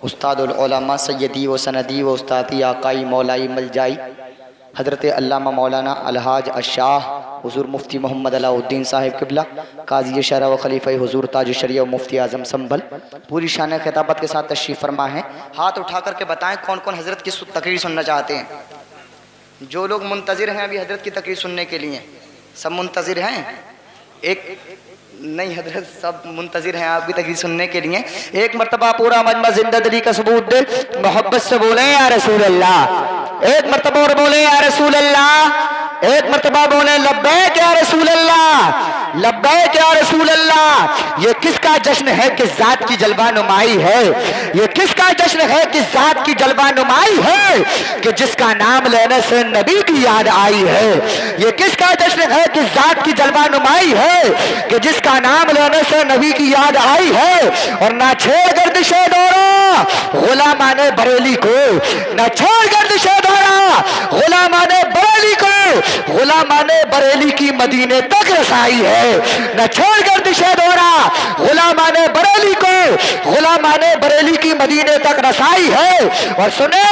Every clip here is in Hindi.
उस्तादुल उलमा सय्यदी व सनदी व उस्तादी आकाई मौलाई मलजाई हज़रत अल्लामा मौलाना अलहाज अशाह हुज़ूर मुफ्ती मोहम्मद अलाउद्दीन साहिब क़िबला काज़ी शरअ व खलीफ़ा हुज़ूर ताज शरीय व मुफ्ती आज़म संभल पूरी शान खिताबत के साथ तशरीफ़ फरमा है। हाथ उठा करके बताएं कौन कौन हज़रत की तकरीर सुनना चाहते हैं। जो लोग मुंतज़िर हैं अभी हज़रत की तकरीर सुनने के लिए, सब मुंतज़िर हैं? एक नहीं हज़रत, सब मुंतज़िर हैं आपकी तकरीर सुनने के लिए। एक मरतबा पूरा मजमा ज़िंदा दिली का सबूत दे, मोहब्बत से बोले या रसूल अल्लाह। एक मरतबा और बोले या रसूल अल्लाह। एक मरतबा बोले लब्बैक या रसूल अल्लाह, लब्बैक या रसूल अल्लाह। ये किसका जश्न है कि ज़ात की जलवा नुमाई है। ये किसका जश्न है कि ज़ात की जलवा नुमाई है, कि जिसका नाम लेने से नबी की याद आई है। ये किसका जश्न है कि ज़ात की जलवा नुमाई है, कि जिसका नाम लेने से नबी की याद आई है। और ना छेड़ गर्दिशे दौरा गुलामाने बरेली को, ना छेड़ गर्दिशे दौरा गुलामाने बरेली को, गुलामाने बरेली की मदीने तक रसाई है। न छोड़ गर्दिशे दौरा गुलामाने बरेली को, गुलामाने बरेली की मदीने तक रसाई है। और सुने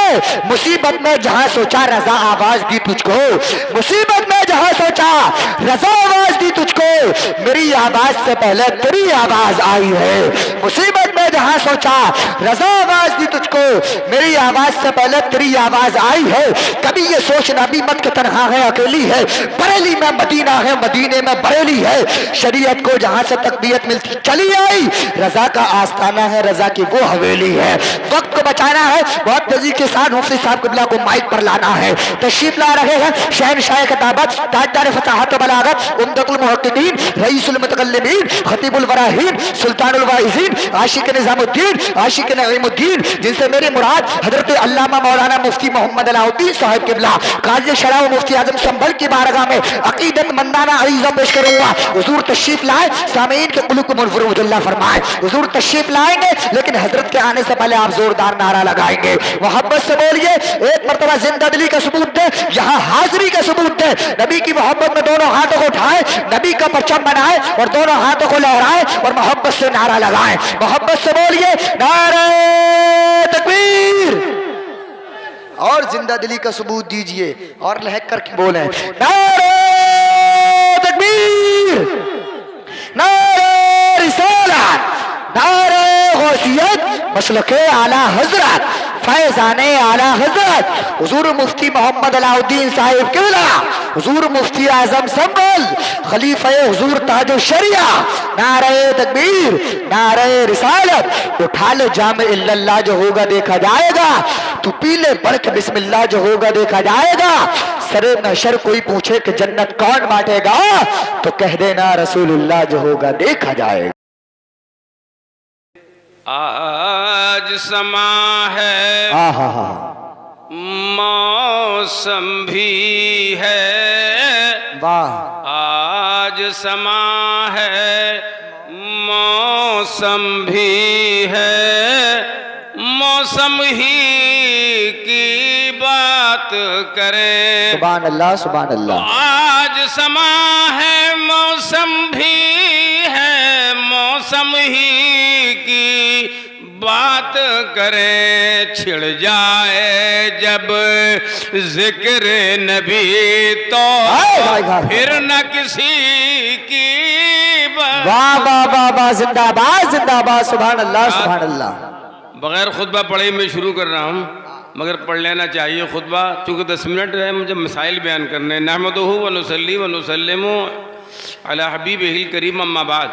मुसीबत में जहां सोचा रजा आवाज दी तुझको, मुसीबत में जहां सोचा रजा आवाज दी तुझको, मेरी आवाज से पहले तेरी आवाज आई है। मुसीबत में जहां सोचा रजा आवाज दी तुझको, मेरी आवाज से पहले तेरी आवाज आई है। कभी ये सोचना भी मत कि तन्हा है अकेली है, बरेली में मदीना है, मदीने में बरेली है। शरीयत को जहां से तकबीयत मिलती चली आई, रजा का आस्थाना है, रजा की वो हवेली है। वक्त को बचाना है, बहुत तेजी के साथ मुफ्ती साहब क़िबला को माइक पर लाना है। तशरीफ ला रहे हैं शहनशाह खिताबत, ताजदार फसाहत व बलागत, उम्दतुल मुहक्किकीन, रईसुल मुतकल्लिमीन, खतीबुल वराहीन, सुल्तानुल वाइज़ीन, आशिक निज़ामुद्दीन, आशिक नईमुद्दीन, जिनसे मेरी मुराद हजरत अल्लामा मौलाना मुफ्ती मोहम्मद अलाउद्दीन साहिब क़िबला काज़ी शरअ व मुफ्ती आज़म संभल की बारगाह में अकीदत मंदाना अरीज़ा पेश करूंगा। हुजूर तशरीफ लाए, सामीन के कुल्लू को मुनव्वरुल्लाह फरमाए। हुजूर तशरीफ लाएंगे, लेकिन हजरत के आने से पहले आप जोरदार नारा लगाएंगे। मोहब्बत से बोलिए, एक मरतबा जिंदा दिली का सबूत दे, यहाँ हाजिरी का सबूत दे। नबी की मोहब्बत में दोनों हाथों को उठाए, नबी का परचम बनाए और दोनों हाथों को लहराए और मोहब्बत से नारा लगाए। मोहब्बत से बोलिए नारे तकबीर, और जिंदा दिली का सबूत दीजिए और लहक करके बोले नारे तकबीर, नारे रिसालत, नारे गौसियत, मसलके आला हजरत, फैजाने आला हजरत हुजूर मुफ्ती मोहम्मद अलाउद्दीन साहिब क़िबला, हुजूर मुफ्ती आज़म संभल, खलीफा हुजूर ताज शरिया। नारे तकबीर, नारे रिसालत। उठा ले जाम इल्लल्लाह, जो होगा देखा जाएगा। तू पी ले बढ़ के बिस्मिल्लाह, जो होगा देखा जाएगा। सरे महशर कोई पूछे कि जन्नत कौन बांटेगा, तो कह देना रसूलुल्लाह, जो होगा देखा जाएगा। आज समा है, मौसम भी है, वाह। आज समा है, मौसम भी है, मौसम ही की बात करें। सुभान अल्लाह, सुभान अल्लाह। आज समा है, मौसम भी है, मौसम ही की बात करें। छिड़ जाए जब जिक्र नबी तो फिर न किसी की बात। वाह वाह वाह वाह, जिंदाबाद जिंदाबाद, सुभान अल्लाह, सुभान अल्लाह। बगैर खुतबा पढ़े मैं शुरू कर रहा हूँ, मगर पढ़ लेना चाहिए खुतबा, चूँकि 10 मिनट है, मुझे मसाइल बयान करने। नहमदुहु व नुसल्ली व नुसल्लिमु अला हबीबिहिल करीम, अम्मा बाद।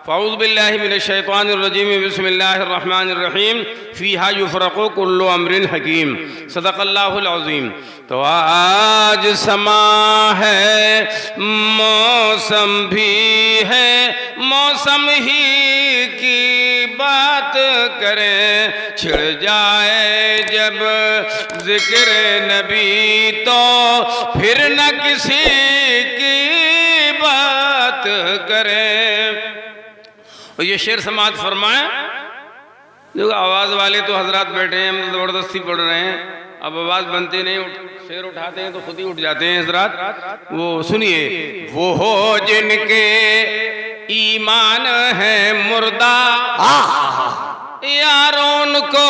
फ़अऊज़ु बिल्लाहि मिनश शैतानिर रजीम, बिस्मिल्लाहिर रहमानिर रहीम। फ़ीहा युफ़रक़ु कुल्लु अम्रिन हकीम, सदक़ल्लाहुल अज़ीम। तो आज समा है, मौसम भी है, मौसम ही की बात करें। छिड़ जाए जब जिक्र नबी तो फिर न किसी की बात करें। और ये शेर समाज फरमाए, जो आवाज़ वाले तो हजरात बैठे हैं, हम तो ज़बरदस्ती पढ़ रहे हैं, अब आवाज़ बनती नहीं, शेर उठाते हैं तो खुद ही उठ जाते हैं हजरात। वो सुनिए, वो हो जिनके ईमान है मुर्दा, यारों को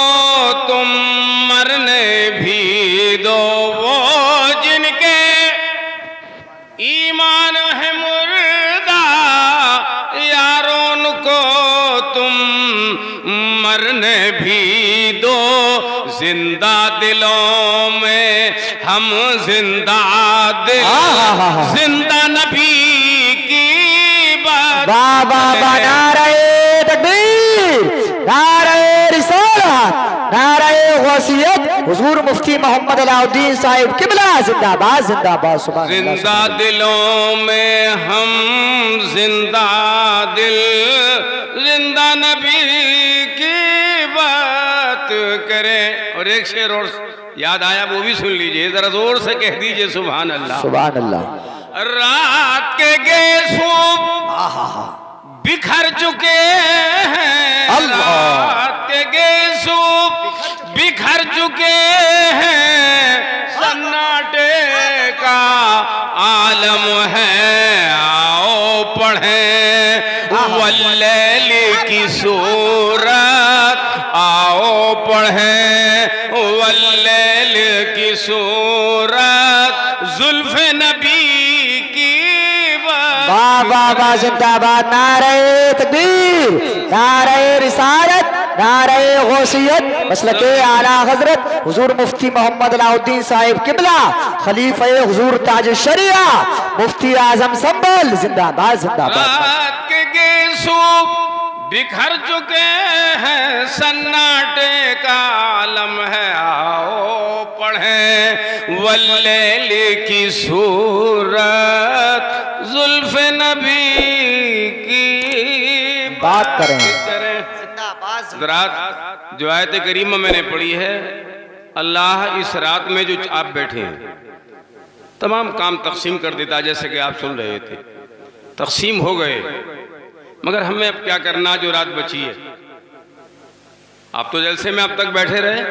तुम मरने भी दो, वो जिनके ईमान है मुर्दा यारों, उनको तुम मरने भी दो। जिंदा दिलों में हम जिंदा दिल, जिंदा नबी की बात। बाबा नारे तकबीर, नारे रिसालत, नारे गौसियत, हुजूर मुफ्ती मोहम्मद अलाउद्दीन साहिब किबला जिंदाबाद जिंदाबाद। सुभान अल्लाह। जिंदा दिलों में हम जिंदा दिल, जिंदा नबी की बात करें। और एक शेर और याद आया, वो भी सुन लीजिए, जरा जोर से कह दीजिए सुभान अल्लाह। सुभान अल्लाह। रात के गेसूब बिखर चुके हैं, रात के गेसूब बिखर चुके हैं, सन्नाटे का आलम है। आओ पढ़ें वल्लैल की सूरत, आओ पढ़ें वल्लैल की सूरत, जुल्फ़े नबी की बात। बाबा जिंदाबाद। नारे तकबीर, नारे रिसालत, नारे गौसियत, मसलके आला हजरत हुजूर मुफ्ती मोहम्मद अलाउद्दीन साहिब किबला, खलीफे हुजूर ताज शरिया, मुफ्ती आजम संभल जिंदाबाद जिंदाबाद। रात के गेसूब बिखर चुके हैं, सन्नाटे का आलम है। आओ पढ़ें वल्लैल की सूरत, जुल्फ़े नबी की बात करें। रात जो आयत करीमा मैंने पढ़ी है, अल्लाह इस रात में जो आप बैठे हैं तमाम काम तकसीम कर देता, जैसे कि आप सुन रहे थे, तकसीम हो गए। मगर हमें अब क्या करना जो रात बची है। आप तो जलसे में अब तक बैठे रहे,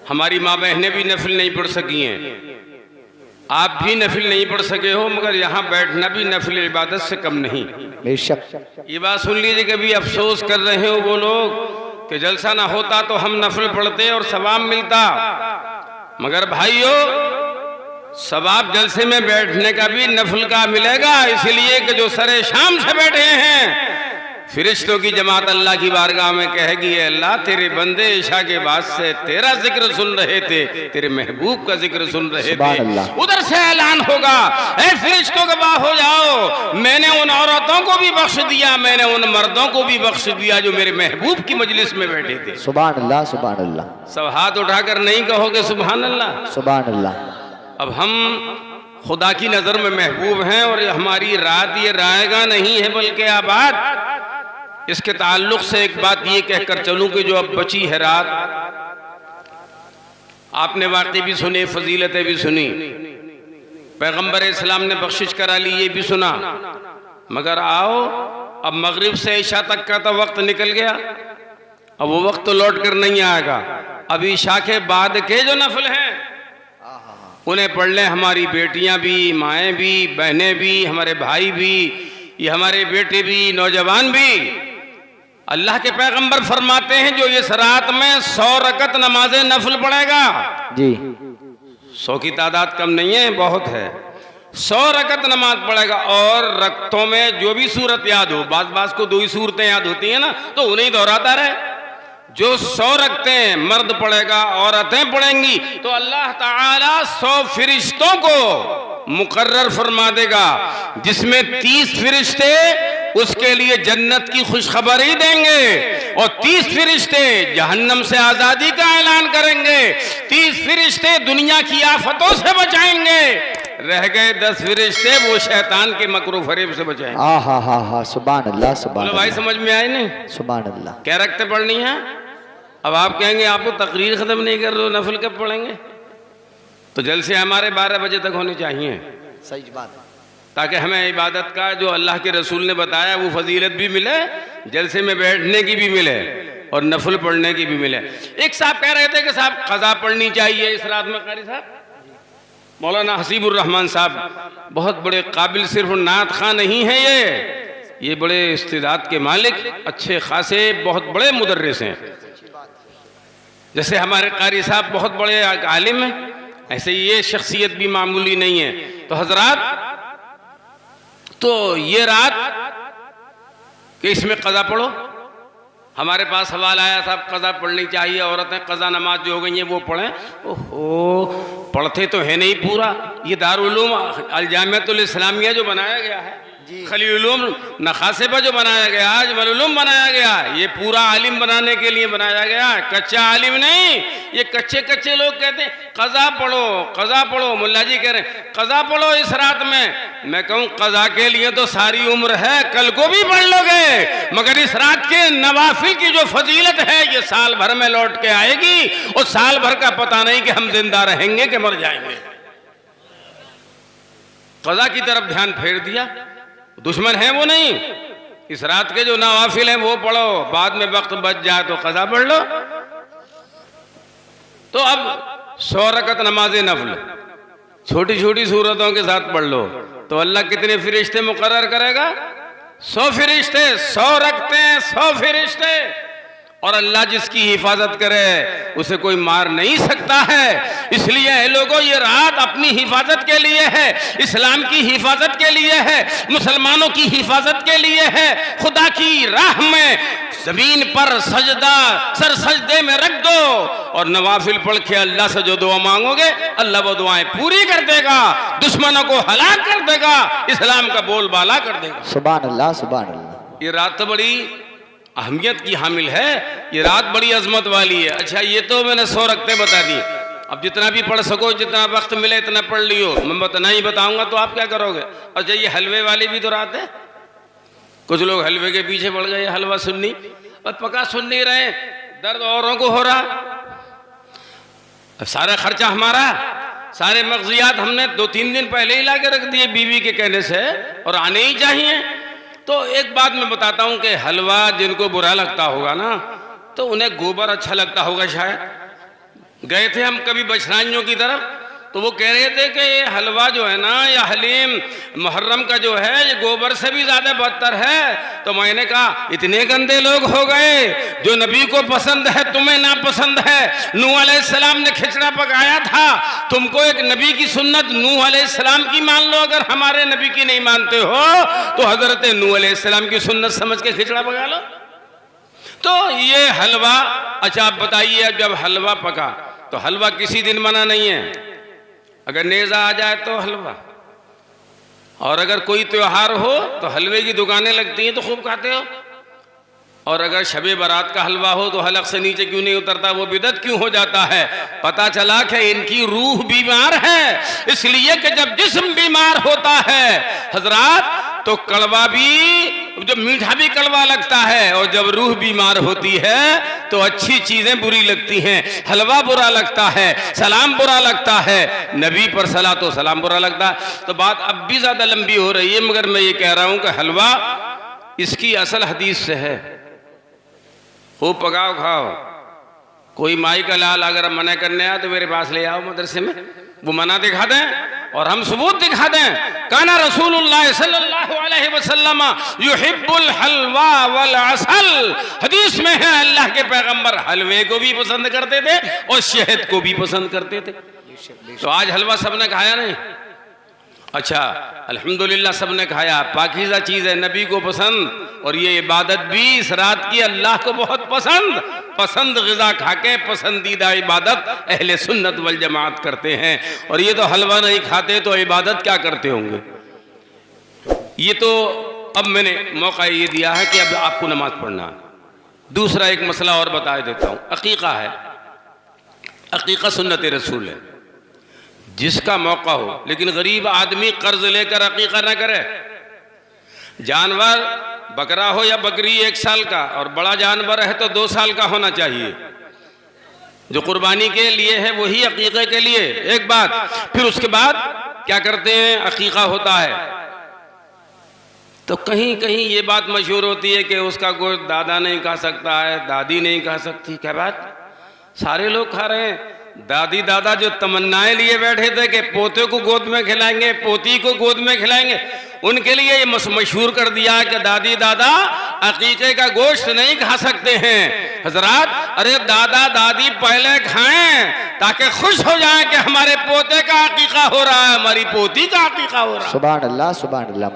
हमारी माँ बहनें भी नफिल नहीं पढ़ सकी हैं, आप भी नफिल नहीं पढ़ सके हो, मगर यहाँ बैठना भी नफिल इबादत से कम नहीं। बेशक ये बात सुन लीजिए, कभी अफसोस कर रहे हो वो लोग कि जलसा ना होता तो हम नफिल पढ़ते और सवाब मिलता। मगर भाइयों, सवाब जलसे में बैठने का भी नफल का मिलेगा, इसलिए कि जो सरे शाम से बैठे हैं, फिरिश्तों की जमात अल्लाह की बारगाह में कहेगी, अल्लाह तेरे बंदे इशा के बाद से तेरा जिक्र सुन रहे थे, तेरे महबूब का जिक्र सुन रहे थे। उधर से ऐलान होगा, ऐ फिरिश्तों गवाह हो जाओ, मैंने उन औरतों को भी बख्श दिया, मैंने उन मर्दों को भी बख्श दिया जो मेरे महबूब की मजलिस में बैठे थे। सुभान अल्लाह सुभान अल्लाह। सब हाथ उठाकर नहीं कहोगे सुभान अल्लाह? सुभान अल्लाह। अब हम खुदा की नजर में महबूब हैं और हमारी रात ये रायगा नहीं है बल्कि आबाद। इसके ताल्लुक से एक बात ये कहकर चलूं कि जो अब बची है रात, आपने वाक़े भी सुने, फजीलतें भी सुनी, पैगंबर इस्लाम ने बख्शिश करा ली, ये भी सुना। मगर आओ, अब मगरिब से ईशा तक का तो वक्त निकल गया, अब वो वक्त तो लौट कर नहीं आएगा। अब ईशा के बाद के जो नफल हैं उन्हें पढ़ लें हमारी बेटियां भी, माएँ भी, बहनें भी, हमारे भाई भी, ये हमारे बेटे भी, नौजवान भी। अल्लाह के पैगंबर फरमाते हैं जो इस रात में 100 रकत नमाज नफल पढ़ेगा जी, 100 की तादाद कम नहीं है, बहुत है, 100 रकत नमाज पढ़ेगा। और रकतों में जो भी सूरत याद हो, बाज को 2 ही सूरतें याद होती हैं ना, तो उन्हें दोहराता रहे। जो 100 रखते मर्द पढ़ेगा, औरतें पढ़ेंगी, तो अल्लाह ताला 100 फिरिश्तों को मुकर्रर फरमा देगा, जिसमें 30 फिरिश्ते उसके लिए जन्नत की खुशखबरी देंगे और 30 फिरिश्ते जहन्नम से आजादी का ऐलान करेंगे, 30 फिरिश्ते दुनिया की आफतों से बचाएंगे, रह गए 10 फिरिश्ते वो शैतान के मकरू फरेब से बचाएंगे। हा सुभान अल्लाह सुभान भाई समझ में आए नहीं? सुभान अल्लाह। क्या रखते पढ़नी है? अब आप कहेंगे आपको तकरीर खत्म नहीं कर रहे हो, नफल कब पढ़ेंगे? तो जलसे हमारे 12 बजे तक होने चाहिए, सही बात, ताकि हमें इबादत का जो अल्लाह के रसूल ने बताया वो फजीलत भी मिले, जलसे में बैठने की भी मिले और नफल पढ़ने की भी मिले। एक साहब कह रहे थे कि साहब क़ज़ा पढ़नी चाहिए इस रात में। कारी साहब मौलाना हसीबुर रहमान साहब बहुत बड़े काबिल, सिर्फ नात खां नहीं है ये बड़े इस्तिदाद के मालिक, अच्छे खासे बहुत बड़े मुदर्रिस हैं। जैसे हमारे कारी साहब बहुत बड़े आलिम हैं, ऐसे ये शख्सियत भी मामूली नहीं है। तो हजरात, तो ये रात कि इसमें कज़ा पढ़ो, हमारे पास सवाल आया साहब कज़ा पढ़नी चाहिए, औरतें कज़ा नमाज जो हो गई हैं वो पढ़ें। ओहो, पढ़ते तो है नहीं पूरा। ये दारुल उलूम अल जामिअतुल इस्लामिया जो बनाया गया है, खलील उलूम नखासेबा जो बनाया गया, अजमल उलूम बनाया गया, ये पूरा आलिम बनाने के लिए बनाया गया, कच्चा आलिम नहीं। ये कच्चे कच्चे लोग कहते हैं कज़ा पढ़ो, कज़ा पढ़ो। मुल्ला जी कह रहे हैं कज़ा पढ़ो इस रात में। मैं कहूँ कज़ा के लिए तो सारी उम्र है, कल को भी पढ़ लोगे, मगर इस रात के नवाफिल की जो फजीलत है ये साल भर में लौट के आएगी, और साल भर का पता नहीं कि हम जिंदा रहेंगे कि मर जाएंगे। कज़ा की तरफ ध्यान फेर दिया। दुश्मन है वो नहीं, इस रात के जो नवाफिल हैं वो पढ़ो, बाद में वक्त बच जाए तो कज़ा पढ़ लो। तो अब 100 रकत नमाज नफल छोटी छोटी सूरतों के साथ पढ़ लो, तो अल्लाह कितने फरिश्ते मुकर्रर करेगा? 100 फरिश्ते, 100 रखते 100 फरिश्ते। और अल्लाह जिसकी हिफाजत करे उसे कोई मार नहीं सकता है। इसलिए है लोगों, ये रात अपनी हिफाजत के लिए है, इस्लाम की हिफाजत के लिए है, मुसलमानों की हिफाजत के लिए है। खुदा की राह में जमीन पर सजदा सर सजदे में रख दो और नवाफिल पढ़ के अल्लाह से जो दुआ मांगोगे अल्लाह वो दुआएं पूरी कर देगा, दुश्मनों को हलाक कर देगा, इस्लाम का बोलबाला कर देगा। सुभान अल्लाह, सुभान अल्लाह। ये रात तो बड़ी अहमियत की हामिल है, ये रात बड़ी अजमत वाली है। अच्छा, ये तो मैंने 100 रकतें बता दी, अब जितना भी पढ़ सको, जितना वक्त मिले इतना पढ़ लियो। मैं नहीं बताऊंगा तो आप क्या करोगे? अच्छा, ये हलवे वाली भी तो रात है। कुछ लोग हलवे के पीछे पड़ गए, हलवा सुननी, और पका सुन नहीं रहे, दर्द औरों को हो रहा, सारा खर्चा हमारा, सारे मगजियात हमने 2-3 दिन पहले ही ला के रख दिए बीवी के कहने से, और आने ही चाहिए। तो एक बात मैं बताता हूं कि हलवा जिनको बुरा लगता होगा ना, तो उन्हें गोबर अच्छा लगता होगा शायद। गए थे हम कभी बछराइयों की तरफ, तो वो कह रहे थे कि ये हलवा जो है ना, या हलीम मुहर्रम का जो है, ये गोबर से भी ज्यादा बदतर है। तो मैंने कहा इतने गंदे लोग हो गए, जो नबी को पसंद है तुम्हें ना पसंद है। नूह अलैहिस्सलाम ने खिचड़ा पकाया था, तुमको एक नबी की सुन्नत नूह अलैहिस्सलाम की मान लो, अगर हमारे नबी की नहीं मानते हो तो हजरत नूह अलैहिस्सलाम की सुन्नत समझ के खिचड़ा पका लो। तो ये हलवा, अच्छा आप बताइए, जब हलवा पका तो हलवा किसी दिन मना नहीं है, अगर नेज़ा आ जाए तो हलवा, और अगर कोई त्योहार हो तो हलवे की दुकानें लगती हैं तो खूब खाते हो, और अगर शबे बारात का हलवा हो तो हलक से नीचे क्यों नहीं उतरता, वो बिदअत क्यों हो जाता है? पता चला कि इनकी रूह बीमार है, इसलिए कि जब जिस्म बीमार होता है हजरात तो कड़वा भी, जब मीठा भी कड़वा लगता है, और जब रूह बीमार होती है तो अच्छी चीजें बुरी लगती हैं। हलवा बुरा लगता है, सलाम बुरा लगता है, नबी पर सलातो सलाम बुरा लगता है। तो बात अब भी ज्यादा लंबी हो रही है, मगर मैं ये कह रहा हूं कि हलवा इसकी असल हदीस से है, खूब पकाओ खाओ। कोई माई का लाल अगर मना करने आए तो मेरे पास ले आओ मदरसे में, वो मना दिखा दें और हम सबूत दिखा दें। काना रसूलुल्लाह सल्लल्लाहु अलैहि वसल्लम युहिब्बुल हलवा वल असल, हदीस में है अल्लाह के पैगंबर हलवे को भी पसंद करते थे और शहद को भी पसंद करते थे। तो आज हलवा सबने खाया नहीं? अच्छा अल्हम्दुलिल्लाह सबने खाया, पाकीज़ा चीज़ है, नबी को पसंद, और ये इबादत भी इस रात की अल्लाह को बहुत पसंद। पसंद ग़िज़ा खा के पसंदीदा इबादत अहले सुन्नत वल जमात करते हैं, और ये तो हलवा नहीं खाते तो इबादत क्या करते होंगे? ये तो अब मैंने मौका ये दिया है कि अब आपको नमाज पढ़ना है। दूसरा एक मसला और बता देता हूँ, अकीक़ा है। अकीक़ा सुन्नत रसूल है, जिसका मौका हो, लेकिन गरीब आदमी कर्ज लेकर अकीक़ा न करे। जानवर बकरा हो या बकरी 1 साल का, और बड़ा जानवर है तो 2 साल का होना चाहिए। जो कुर्बानी के लिए है वही अकीक़े के लिए, एक बात। फिर उसके बाद क्या करते हैं, अकीक़ा होता है तो कहीं कहीं ये बात मशहूर होती है कि उसका गोश्त दादा नहीं खा सकता है, दादी नहीं खा सकती। क्या बात? सारे लोग खा रहे हैं, दादी दादा जो तमन्नाएं लिए बैठे थे कि पोते को गोद में खिलाएंगे, पोती को गोद में खिलाएंगे, उनके लिए ये मशहूर कर दिया है कि दादी दादा अकीके का गोश्त नहीं खा सकते हैं। हजरात, अरे दादा दादी पहले खाएं ताकि खुश हो जाएं कि हमारे पोते का अकीका हो रहा है, हमारी पोती का अकीका हो रहा है। सुभान अल्लाह,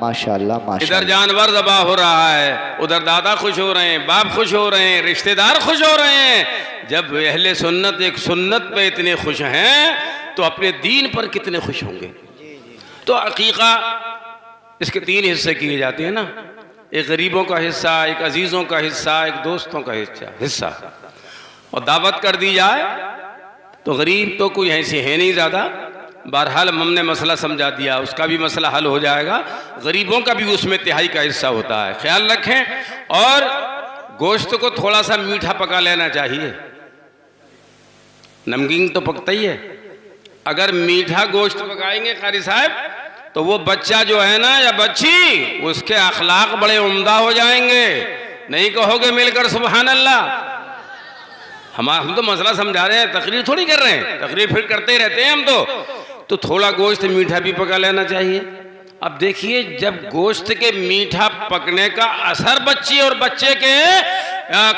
माशाअल्लाह, इधर माशाअल्लाह। जानवर ज़बा हो रहा है, उधर दादा खुश हो रहे हैं, बाप खुश हो रहे हैं, रिश्तेदार खुश हो रहे हैं। जब अहले सुन्नत एक सुन्नत पे इतने खुश हैं तो अपने दीन पर कितने खुश होंगे। तो अकीका इसके 3 हिस्से किए जाते हैं ना, एक गरीबों का हिस्सा, एक अजीज़ों का हिस्सा, एक दोस्तों का हिस्सा। और दावत कर दी जाए तो गरीब तो कोई ऐसी है नहीं ज़्यादा, बहरहाल हमने मसला समझा दिया, उसका भी मसला हल हो जाएगा। गरीबों का भी उसमें तिहाई का हिस्सा होता है, ख्याल रखें। और गोश्त को थोड़ा सा मीठा पका लेना चाहिए, नमकीन तो पकता ही है। अगर मीठा गोश्त पकाएंगे कारी साहब तो वो बच्चा जो है ना या बच्ची, उसके अखलाक बड़े उम्दा हो जाएंगे। नहीं कहोगे मिलकर सुभान अल्लाह? हम तो मसला समझा रहे हैं, तकरीर थोड़ी कर रहे हैं, तकरीर फिर करते ही रहते हैं हम तो थोड़ा गोश्त मीठा भी पका लेना चाहिए। अब देखिए, जब गोश्त के मीठा पकने का असर बच्ची और बच्चे के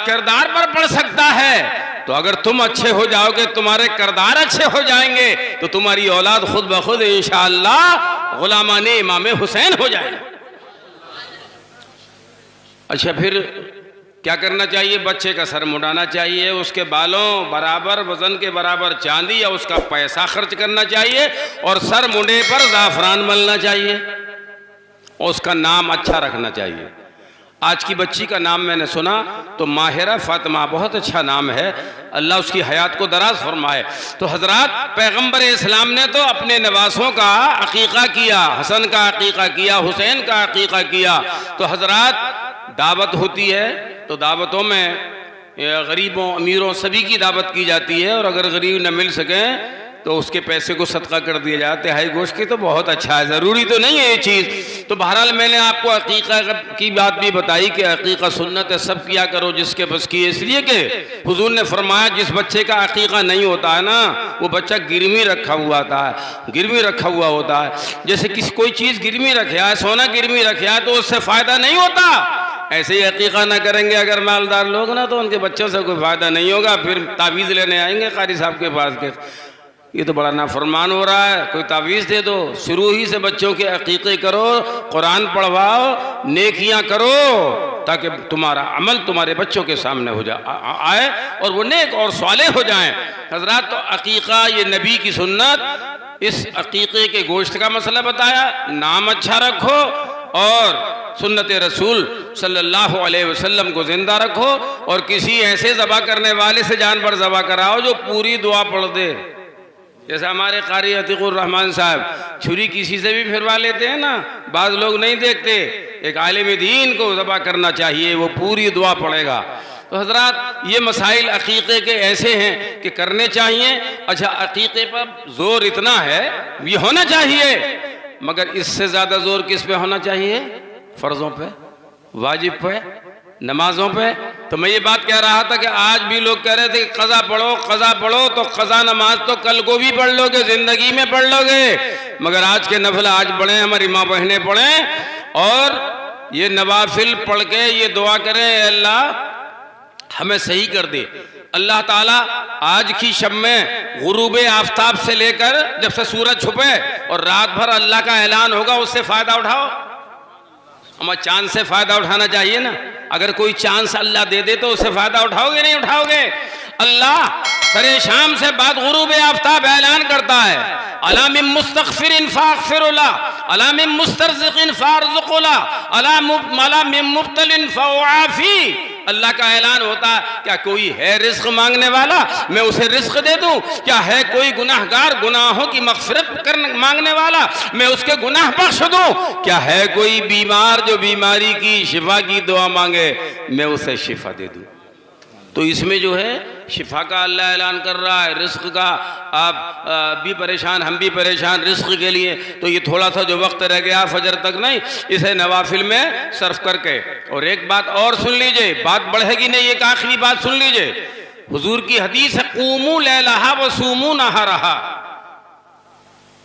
किरदार पर पड़ सकता है, तो अगर तुम अच्छे हो जाओगे, तुम्हारे किरदार अच्छे हो जाएंगे, तो तुम्हारी औलाद खुद ब खुद इंशाअल्लाह गुलामाने इमाम हुसैन हो जाएगा। अच्छा, फिर क्या करना चाहिए? बच्चे का सर मुड़ाना चाहिए, उसके बालों बराबर वजन के बराबर चांदी या उसका पैसा खर्च करना चाहिए, और सर मुंडे पर ज़ाफ़रान मलना चाहिए, और उसका नाम अच्छा रखना चाहिए। आज की बच्ची का नाम मैंने सुना तो माहिरा फातिमा, बहुत अच्छा नाम है, अल्लाह उसकी हयात को दराज फरमाए। तो हजरात, पैगंबर इस्लाम ने तो अपने नवासों का अकीका किया, हसन का अकीका किया, हुसैन का अकीका किया। तो हजरात, दावत होती है तो दावतों में गरीबों अमीरों सभी की दावत की जाती है, और अगर गरीब न मिल सकें तो उसके पैसे को सदका कर दिया जाता है। गोश्त की तो बहुत अच्छा है, ज़रूरी तो नहीं है ये चीज़। तो बहरहाल मैंने आपको अकीका की बात भी बताई कि अकीका सुन्नत है, सब किया करो जिसके बस की है, इसलिए कि हुजूर ने फरमाया जिस बच्चे का अकीका नहीं होता है ना, वो बच्चा गिरवी रखा हुआ होता है, गिरवी रखा हुआ होता है। जैसे किसी कोई चीज़ गिरवी रखे है, सोना गिरवी रखे है, तो उससे फ़ायदा नहीं होता। ऐसे ही अकीका ना करेंगे अगर मालदार लोग ना, तो उनके बच्चों से कोई फ़ायदा नहीं होगा। फिर तावीज़ लेने आएंगे कारी साहब के पास के, ये तो बड़ा नाफरमान हो रहा है, कोई तावीज़ दे दो। शुरू ही से बच्चों के अकीक़े करो, कुरान पढ़वाओ, नेकियां करो, ताकि तुम्हारा अमल तुम्हारे बच्चों के सामने हो आए और वो नेक और स्वालेह हो जाएं। हजरात, तो अकीक़ा ये नबी की सुन्नत, इस अकीक़े के गोश्त का मसला बताया, नाम अच्छा रखो और सुन्नत रसूल सल्लल्लाहु अलैहि वसल्लम को ज़िंदा रखो, और किसी ऐसे ज़बा करने वाले से जानवर ज़बा कराओ जो पूरी दुआ पढ़ दे। जैसे हमारे कारी अतीकुर रहमान साहब छुरी किसी से भी फिरवा लेते हैं ना, बाज़ लोग नहीं देखते, एक आलिम दीन को ज़बा करना चाहिए, वो पूरी दुआ पढ़ेगा। तो हजरात, ये मसाइल अकीक़े के ऐसे हैं कि करने चाहिए। अच्छा, अकीक़े पर ज़ोर इतना है, ये होना चाहिए, मगर इससे ज़्यादा ज़ोर किस पे होना चाहिए? फ़र्ज़ों पे, वाजिब पे, नमाजों पे। तो मैं ये बात कह रहा था कि आज भी लोग कह रहे थे कि क़ज़ा पढ़ो, क़ज़ा पढ़ो, तो क़ज़ा नमाज तो कल को भी पढ़ लोगे, ज़िंदगी में पढ़ लोगे, मगर आज के नफल आज पढ़ें, हमारी माँ बहनें पढ़ें, और ये नवाफिल पढ़ के ये दुआ करें, अल्लाह हमें सही कर दे। अल्लाह ताला आज की शब में गुरूब आफ्ताब से लेकर जब से सूरज छुपे और रात भर अल्लाह का ऐलान होगा, उससे फ़ायदा उठाओ। हमें चांद से फ़ायदा उठाना चाहिए ना, अगर कोई चांस अल्लाह दे दे तो उससे फ़ायदा उठाओगे नहीं उठाओगे? अल्लाह सरे शाम से बाद गुरूब आफ्ताब ऐलान करता है, अलामिम मुस्तग़फ़िरिन फ़अग़फ़िरुला, अलामिम मुस्तरज़िक़िन फ़अरज़ुक़ुला, अलामिम मुब्तलिन फ़अआफ़ी। अल्लाह का ऐलान होता है, क्या कोई है रिज़्क़ मांगने वाला, मैं उसे रिज़्क़ दे दूं? क्या है कोई गुनाहगार गुनाहों की मग़फ़िरत करने मांगने वाला, मैं उसके गुनाह बख्श दूं? क्या है कोई बीमार जो बीमारी की शिफा की दुआ मांगे, मैं उसे शिफा दे दूं? तो इसमें जो है शिफा का अल्लाह ऐलान कर रहा है, रिज़्क़ का। आप भी परेशान, हम भी परेशान रिज़्क़ के लिए, तो ये थोड़ा सा जो वक्त रह गया फजर तक नहीं, इसे नवाफिल में सर्फ करके। और एक बात और सुन लीजिए, बात बढ़ेगी नहीं, एक आखिरी बात सुन लीजिए। हुजूर की हदीस है, क़ूमू लैलहा व सूमू नहारहा।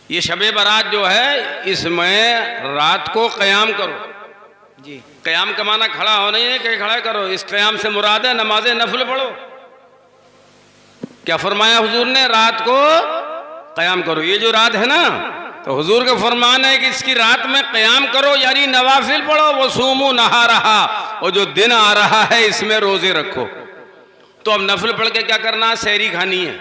ये शबे बारात जो है, इसमें रात को क़याम करो। जी क़याम का माना खड़ा हो नहीं है कि खड़ा करो, इस क़याम से मुराद है नमाज नफल पढ़ो। क्या फरमाया हुजूर ने? रात को क़याम करो। ये जो रात है ना, तो हुजूर का फरमान है कि इसकी रात में क़याम करो, यानी नवाफिल पढ़ो। वो सूमू नहा रहा, और जो दिन आ रहा है इसमें रोजे रखो। तो अब नफल पढ़ के क्या करना है? सहरी खानी है,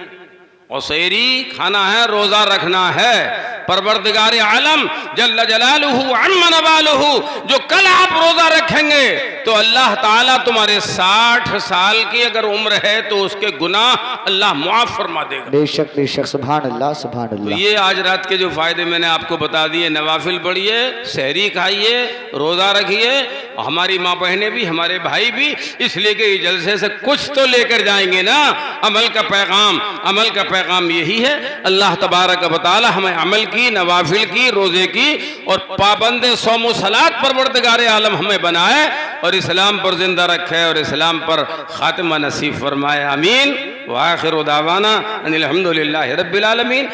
और सहरी खाना है, रोजा रखना है। परवरदिगार आलम जल्ल जलालुहु अम्मा नवालुहु, जो कल आप रोजा रखेंगे तो अल्लाह ताला तुम्हारे 60 साल की अगर उम्र है तो उसके गुनाह अल्लाह मुआफ फरमा देगा। बेशक बेशक, सुभान अल्लाह सुभान तो अल्लाह। ये आज रात के जो फायदे मैंने आपको बता दिए, नवाफिल पढ़िए, सहरी खाइए, रोजा रखिए। और हमारी माँ बहनें भी, हमारे भाई भी, इसलिए कि जलसे से कुछ तो लेकर जाएंगे ना, अमल का पैगाम। अमल का पैगाम यही है। अल्लाह तबारक व तआला हमें अमल की, नवाफिल की, रोजे की और पाबंद सौम सलात परवरदिगार आलम हमें बनाए और इस्लाम पर जिंदा रखे और इस्लाम पर खातिमा नसीब फरमाए। आमीन। व आखिर दावाना अनिल हम्दुलिल्लाहि रब्बिल आलमीन।